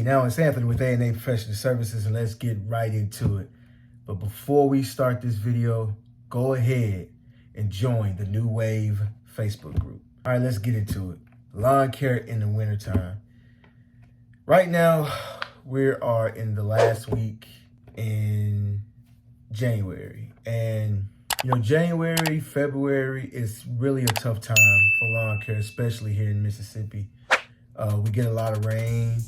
now it's Anthony with A&A Professional Services, and let's get right into it. But before we start this video, go ahead and join the New Wave Facebook group. All right, let's get into it. Lawn care in the wintertime. Right now, we are in the last week in January. And, January, February is really a tough time for lawn care, especially here in Mississippi. We get a lot of rain,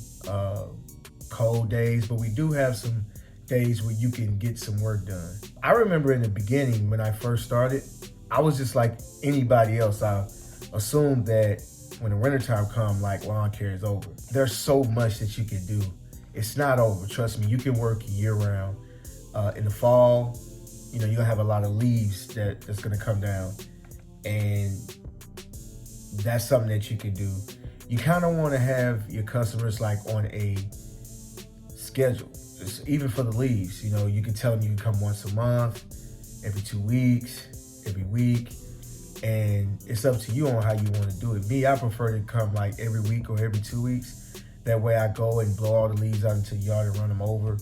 cold days, but we do have some days where you can get some work done. I remember in the beginning when I first started, I was just like anybody else. I assumed that when the wintertime comes, like lawn care is over. There's so much that you can do. It's not over, trust me. You can work year round. In the fall, you'll have a lot of leaves that's gonna come down, and that's something that you can do. You kind of want to have your customers like on a schedule, even for the leaves. You can tell them you can come once a month, every 2 weeks, every week, and it's up to you on how you want to do it. Me, I prefer to come like every week or every 2 weeks. That way I go and blow all the leaves out into the yard and run them over,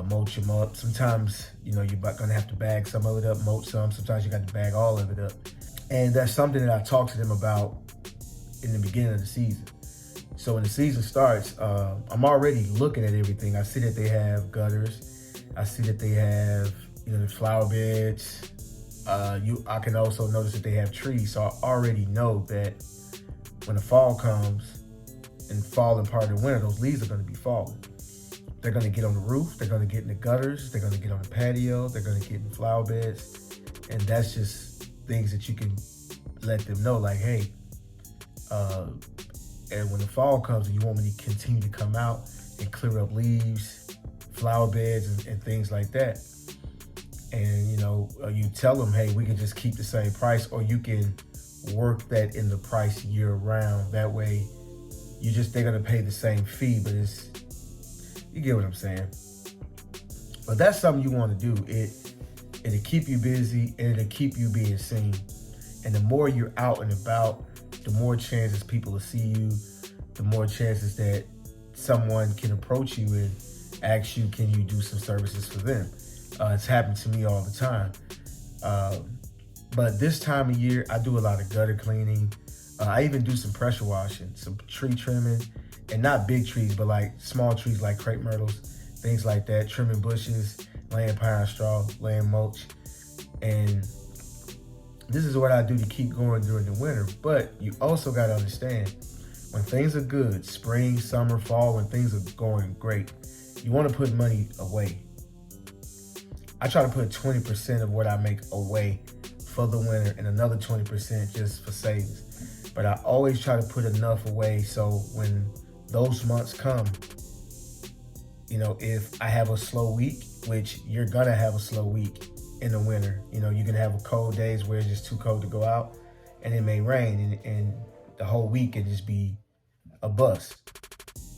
mulch them up. Sometimes, you're gonna have to bag some of it up, mulch some. Sometimes you got to bag all of it up. And that's something that I talk to them about in the beginning of the season. So when the season starts, I'm already looking at everything. I see that they have gutters. I see that they have, the flower beds. I can also notice that they have trees. So I already know that when the fall comes and fall and part of the winter, those leaves are going to be falling. They're going to get on the roof. They're going to get in the gutters. They're going to get on the patio. They're going to get in the flower beds. And that's just things that you can let them know, like, hey, and when the fall comes and you want me to continue to come out and clear up leaves, flower beds, and things like that. And, you tell them, hey, we can just keep the same price, or you can work that in the price year round. That way, they're going to pay the same fee, but you get what I'm saying. But that's something you want to do. It'll keep you busy, and it'll keep you being seen. And the more you're out and about, the more chances people will see you, the more chances that someone can approach you and ask you, can you do some services for them? It's happened to me all the time. But this time of year, I do a lot of gutter cleaning. I even do some pressure washing, some tree trimming, and not big trees, but like small trees like crepe myrtles, things like that, trimming bushes, laying pine straw, laying mulch. And this is what I do to keep going during the winter. But you also got to understand, when things are good, spring, summer, fall, when things are going great, you want to put money away. I try to put 20% of what I make away for the winter and another 20% just for savings. But I always try to put enough away so when those months come, if I have a slow week, which you're going to have a slow week in the winter, you can have cold days where it's just too cold to go out, and it may rain, and the whole week can just be a bust.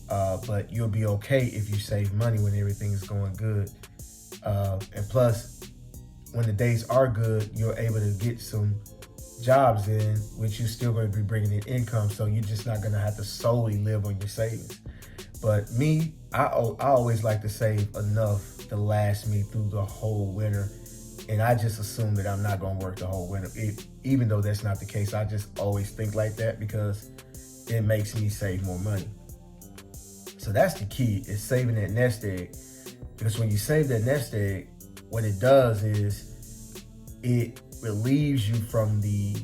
But you'll be okay if you save money when everything is going good. And plus, when the days are good, you're able to get some jobs in, which you're still going to be bringing in income. So you're just not going to have to solely live on your savings. But me, I always like to save enough to last me through the whole winter. And I just assume that I'm not going to work the whole winter. Even though that's not the case, I just always think like that because it makes me save more money. So that's the key, is saving that nest egg. Because when you save that nest egg, what it does is it relieves you from the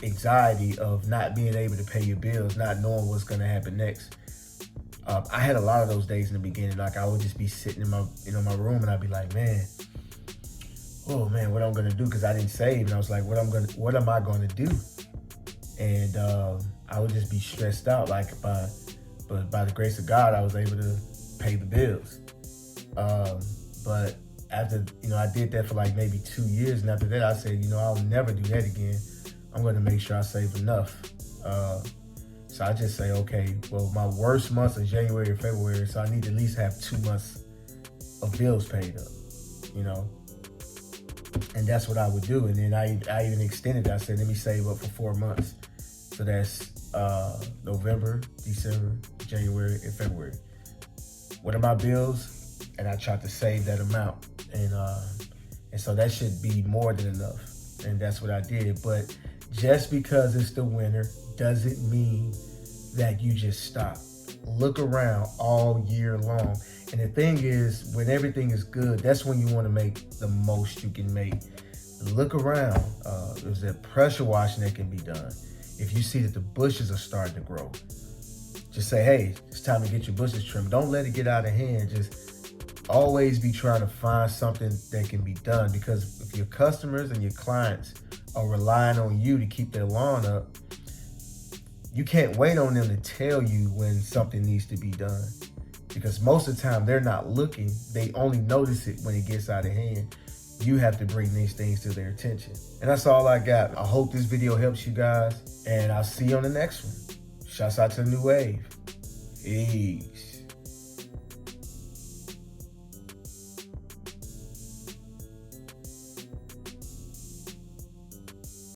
anxiety of not being able to pay your bills, not knowing what's going to happen next. I had a lot of those days in the beginning. Like, I would just be sitting in my room, and I'd be like, oh man, what I'm gonna do? Because I didn't save, and I was like, what am I gonna do? And I would just be stressed out. But by the grace of God, I was able to pay the bills. But after I did that for like maybe 2 years, and after that, I said, I'll never do that again. I'm gonna make sure I save enough. So I just say, okay, well, my worst months are January and February, so I need to at least have 2 months of bills paid up, And that's what I would do. And then I even extended it. I said, let me save up for 4 months. So that's November, December, January, and February. What are my bills? And I try to save that amount. And so that should be more than enough. And that's what I did. But just because it's the winter doesn't mean that you just stop. Look around all year long. And the thing is, when everything is good, that's when you want to make the most you can make. Look around. There's that pressure washing that can be done. If you see that the bushes are starting to grow, just say, hey, it's time to get your bushes trimmed. Don't let it get out of hand. Just always be trying to find something that can be done, because if your customers and your clients are relying on you to keep their lawn up, you can't wait on them to tell you when something needs to be done, because most of the time they're not looking. They only notice it when it gets out of hand. You have to bring these things to their attention. And that's all I got. I hope this video helps you guys, and I'll see you on the next one. Shouts out to the New Wave. Peace.